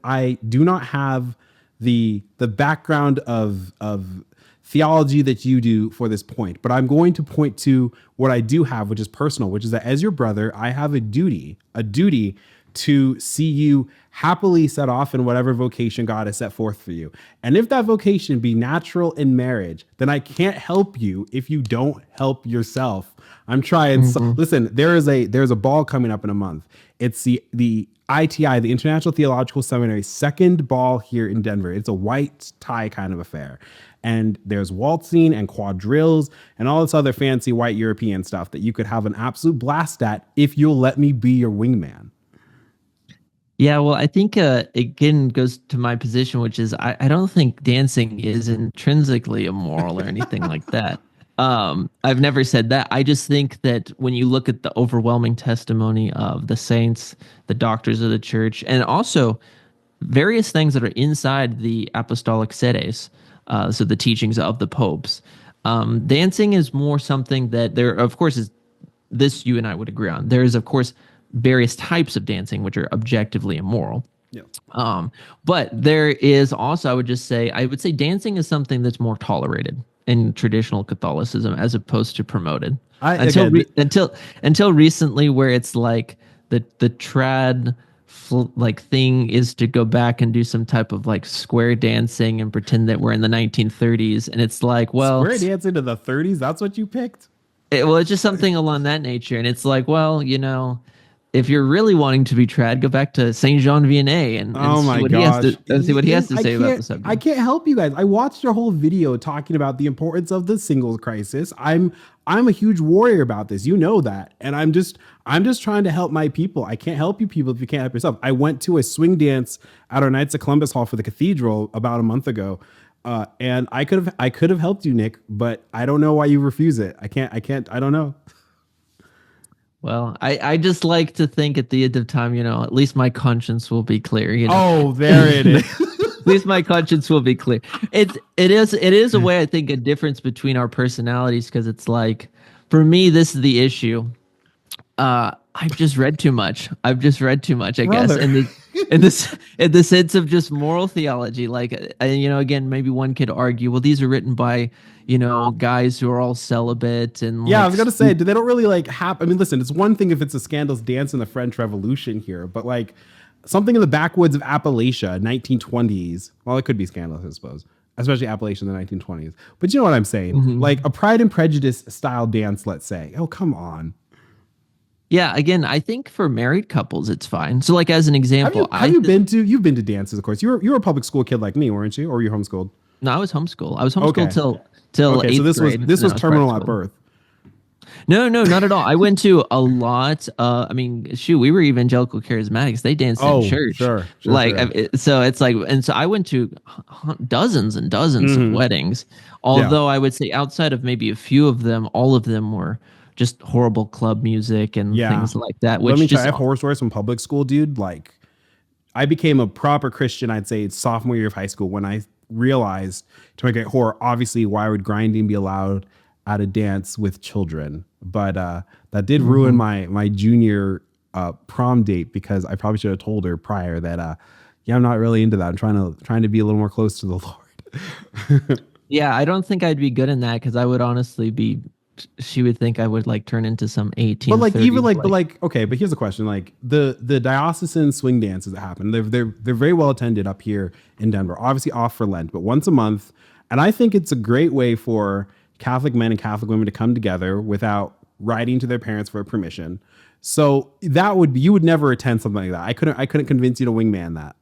I do not have the background of theology that you do for this point, but I'm going to point to what I do have, which is personal, which is that as your brother, I have a duty to see you happily set off in whatever vocation God has set forth for you. And if that vocation be natural in marriage, then I can't help you if you don't help yourself. I'm trying. Listen, there's a ball coming up in a month. It's the ITI, the International Theological Seminary, second ball here in Denver. It's a white tie kind of affair. And there's waltzing and quadrilles and all this other fancy white European stuff that you could have an absolute blast at if you'll let me be your wingman. Yeah, well, I think again goes to my position, which is I don't think dancing is intrinsically immoral or anything like that. I've never said that. I just think that when you look at the overwhelming testimony of the saints, the doctors of the church, and also various things that are inside the apostolic sedes, so the teachings of the popes, dancing is more something that there, of course, is this you and I would agree on. There is, of course, various types of dancing which are objectively immoral. Yeah. But there is also, I would say dancing is something that's more tolerated in traditional Catholicism as opposed to promoted. Until recently, where it's like the trad thing is to go back and do some type of like square dancing and pretend that we're in the 1930s, and it's like, well, square dancing to the 30s. That's what you picked. It's just something along that nature, and it's like, well, if you're really wanting to be trad, go back to Saint Jean Vianney and see what he has to say about the subject. I can't help you guys. I watched your whole video talking about the importance of the singles crisis. I'm a huge warrior about this. You know that. And I'm just trying to help my people. I can't help you people if you can't help yourself. I went to a swing dance at our Knights of Columbus Hall for the cathedral about a month ago. And I could have helped you, Nick, but I don't know why you refuse it. I don't know. Well, I just like to think at the end of time, at least my conscience will be clear. Oh, there it is. At least my conscience will be clear. It is a way, I think, a difference between our personalities, because it's like, for me, this is the issue. I've just read too much. I guess, in the sense of just moral theology. Like, again, maybe one could argue, well, these are written by guys who are all celibate and I was gonna say, they don't really like have. I mean, listen, it's one thing if it's a scandalous dance in the French Revolution here, but like something in the backwoods of Appalachia, 1920s. Well, it could be scandalous, I suppose, especially Appalachia in the 1920s. But you know what I'm saying? Mm-hmm. Like a Pride and Prejudice style dance, let's say. Oh, come on. Yeah, again, I think for married couples, it's fine. So, like as an example, you've been to dances? Of course, you were a public school kid like me, weren't you? Or were you homeschooled? No, I was homeschooled. I was homeschooled till okay, 8th so grade. This was terminal at birth. No, not at all. I went to a lot. We were evangelical charismatics. They danced in church. Sure. So it's like, and so I went to dozens and dozens of weddings. Although I would say outside of maybe a few of them, all of them were just horrible club music and things like that. Which I have horror stories from public school, dude. Like, I became a proper Christian, I'd say, sophomore year of high school when I realized, to make it horror, obviously, why would grinding be allowed at a dance with children? But that did ruin my junior prom date, because I probably should have told her prior that I'm not really into that. I'm trying to be a little more close to the Lord. Yeah, I don't think I'd be good in that, because I would honestly be. She would think I would like turn into some 18. But like, even like, okay, but here's the question: like the diocesan swing dances that happen, they're very well attended up here in Denver. Obviously off for Lent, but once a month, and I think it's a great way for Catholic men and Catholic women to come together without writing to their parents for permission. So you would never attend something like that. I couldn't convince you to wingman that.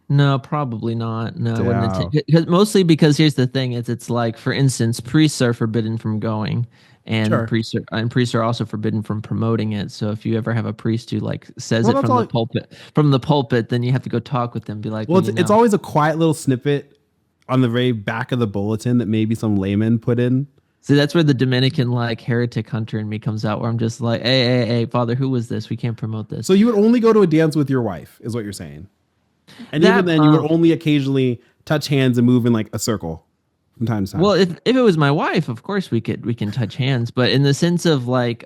No, probably not. No, I wouldn't attend. Mostly because here's the thing: it's like, for instance, priests are forbidden from going, and priests are also forbidden from promoting it. So if you ever have a priest who like says it from the pulpit, then you have to go talk with them, be like, well, it's always a quiet little snippet on the very back of the bulletin that maybe some layman put in. See, that's where the Dominican like heretic hunter in me comes out, where I'm just like, hey, Father, who was this? We can't promote this. So you would only go to a dance with your wife, is what you're saying? And even then, you would only occasionally touch hands and move in like a circle from time to time. Well, if it was my wife, of course we can touch hands. But in the sense of like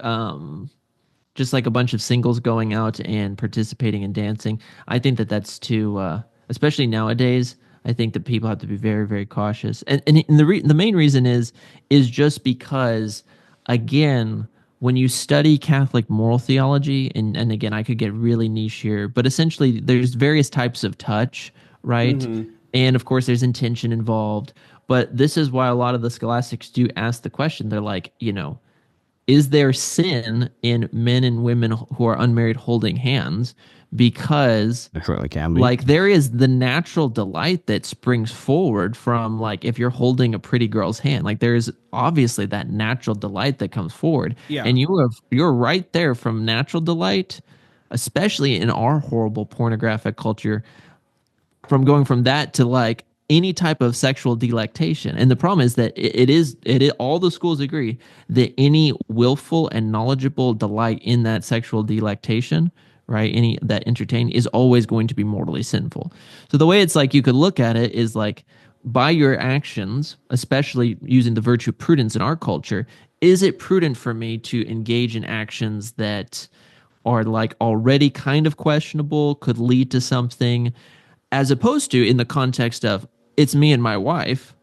just like a bunch of singles going out and participating in dancing, I think that's too especially nowadays. I think that people have to be very, very cautious. And the main reason is just because, again, when you study Catholic moral theology, and again, I could get really niche here, but essentially there's various types of touch, right? Mm-hmm. And of course, there's intention involved. But this is why a lot of the scholastics do ask the question. They're like, is there sin in men and women who are unmarried holding hands? Because There certainly can be. like there is the natural delight that springs forward from like if you're holding a pretty girl's hand, like there's obviously that natural delight that comes forward. Yeah. And you're right there from natural delight, especially in our horrible pornographic culture, from going from that to like any type of sexual delectation. And the problem is that all the schools agree that any willful and knowledgeable delight in that sexual delectation, right, any that entertain, is always going to be mortally sinful. So the way it's like you could look at it is like, by your actions, especially using the virtue of prudence in our culture, is it prudent for me to engage in actions that are like already kind of questionable, could lead to something, as opposed to in the context of it's me and my wife,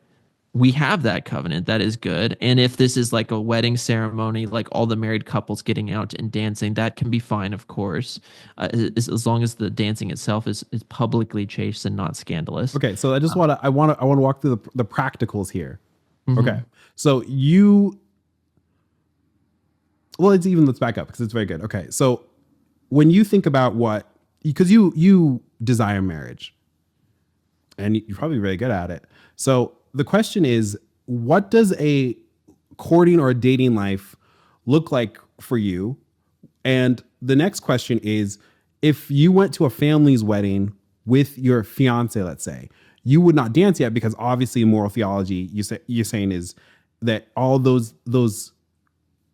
we have that covenant, that is good. And if this is like a wedding ceremony, like all the married couples getting out and dancing, that can be fine, of course, as long as the dancing itself is publicly chaste and not scandalous. Okay, so I want to walk through the practicals here. Mhm. Okay, so let's back up because it's very good. Okay, so when you think about because you desire marriage, and you're probably very good at it. So the question is, what does a courting or a dating life look like for you? And the next question is, if you went to a family's wedding with your fiance, let's say, you would not dance yet because obviously in moral theology, you're saying is that all those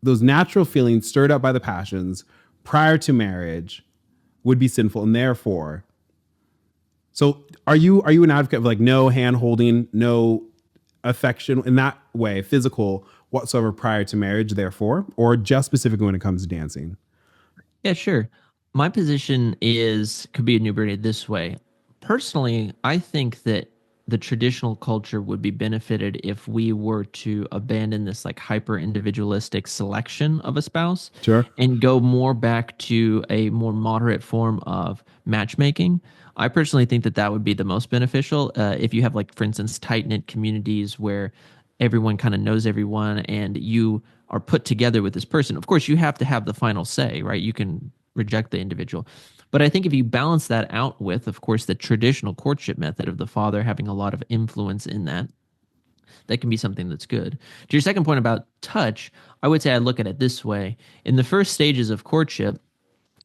natural feelings stirred up by the passions prior to marriage would be sinful, and therefore. So are you an advocate of like no hand holding, no affection in that way, physical whatsoever prior to marriage, therefore, or just specifically when it comes to dancing? Yeah, sure. My position could be enumerated this way. Personally, I think that the traditional culture would be benefited if we were to abandon this like hyper individualistic selection of a spouse, Sure. and go more back to a more moderate form of matchmaking. I personally think that that would be the most beneficial. If you have, like, for instance, tight knit communities where everyone kind of knows everyone and you are put together with this person. Of course, you have to have the final say, right? You can reject the individual. But I think if you balance that out with, of course, the traditional courtship method of the father having a lot of influence in that, that can be something that's good. To your second point about touch, I would say I look at it this way. In the first stages of courtship,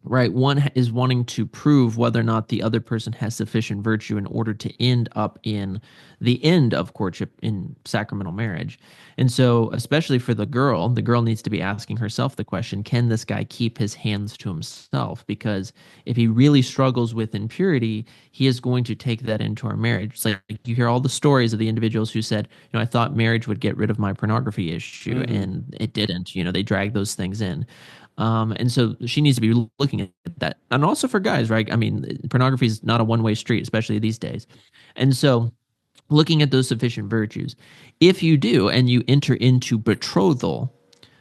right, one is wanting to prove whether or not the other person has sufficient virtue in order to end up in the end of courtship in sacramental marriage. And so, especially for the girl needs to be asking herself the question, can this guy keep his hands to himself? Because if he really struggles with impurity, he is going to take that into our marriage. It's like you hear all the stories of the individuals who said, I thought marriage would get rid of my pornography issue, and it didn't. They dragged those things in. And so she needs to be looking at that. And also for guys, right? I mean, pornography is not a one-way street, especially these days. And so looking at those sufficient virtues, if you do and you enter into betrothal,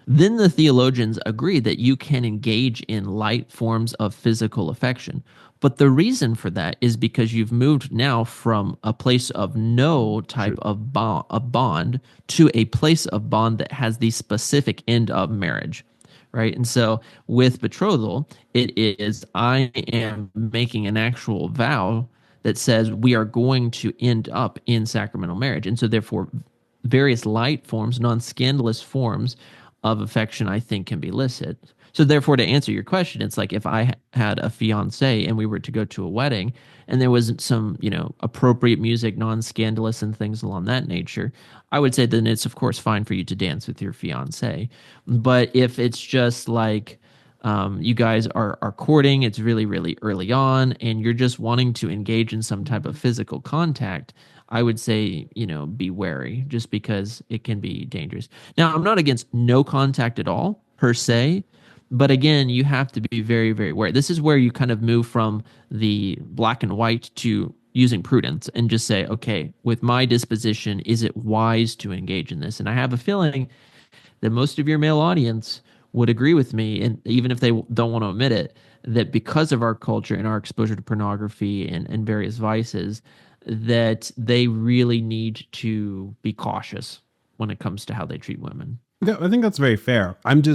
then the theologians agree that you can engage in light forms of physical affection. But the reason for that is because you've moved now from a place of no type of bond to a place of bond that has the specific end of marriage. Right. And so with betrothal, it is I am making an actual vow that says we are going to end up in sacramental marriage. And so therefore, various light forms, non-scandalous forms of affection, I think, can be licit. So therefore, to answer your question, it's like if I had a fiance and we were to go to a wedding and there was some, appropriate music, non-scandalous and things along that nature, I would say then it's, of course, fine for you to dance with your fiance. But if it's just like you guys are courting, it's really, really early on, and you're just wanting to engage in some type of physical contact, I would say, be wary, just because it can be dangerous. Now, I'm not against no contact at all, per se, but again, you have to be very, very aware. This is where you kind of move from the black and white to using prudence and just say, okay, with my disposition, is it wise to engage in this? And I have a feeling that most of your male audience would agree with me, and even if they don't want to admit it, that because of our culture and our exposure to pornography and various vices, that they really need to be cautious when it comes to how they treat women. Yeah, I think that's very fair. I don't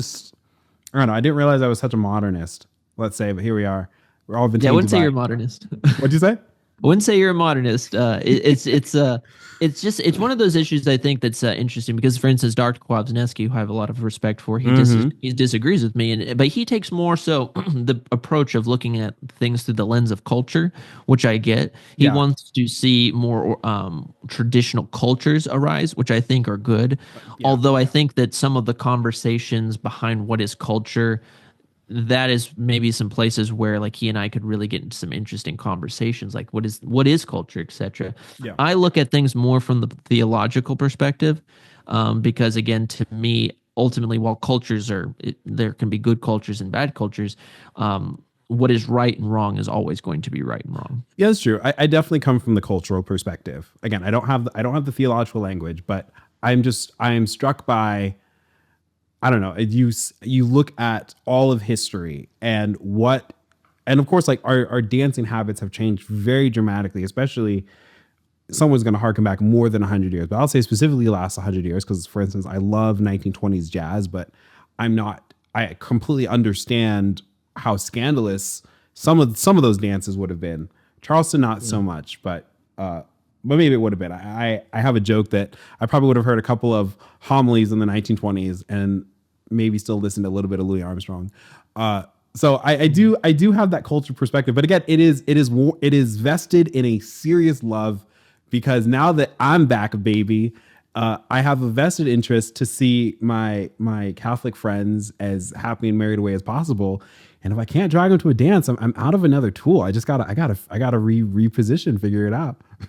know. I didn't realize I was such a modernist, let's say, but here we are. We're all been Yeah, I tainted wouldn't say by. you're a modernist. What'd you say? I wouldn't say you're a modernist. It's just it's one of those issues I think that's interesting because, for instance, Dr. Kwasniewski, who I have a lot of respect for, Mm-hmm. he disagrees with me, and but he takes more so the approach of looking at things through the lens of culture, which I get. He Yeah. wants to see more traditional cultures arise, which I think are good. Yeah. Although I think that some of the conversations behind what is culture, that is maybe some places where like he and I could really get into some interesting conversations, like what is culture, etc. Yeah. I look at things more from the theological perspective, because again, to me, ultimately, while there can be good cultures and bad cultures, what is right and wrong is always going to be right and wrong. Yeah, that's true. I definitely come from the cultural perspective. Again, I don't have the theological language, but I am struck by, I don't know. You look at all of history and of course, like our dancing habits have changed very dramatically, especially someone's going to harken back more than 100 years, but I'll say specifically the last 100 years. Cause for instance, I love 1920s jazz, but I completely understand how scandalous some of those dances would have been. Charleston, not so much, but maybe it would have been. I have a joke that I probably would have heard a couple of homilies in the 1920s and maybe still listened to a little bit of Louis Armstrong. So I do have that culture perspective, but again, it is vested in a serious love because now that I'm back, baby, I have a vested interest to see my Catholic friends as happy and married away as possible. And if I can't drag them to a dance, I'm out of another tool. I gotta reposition, figure it out.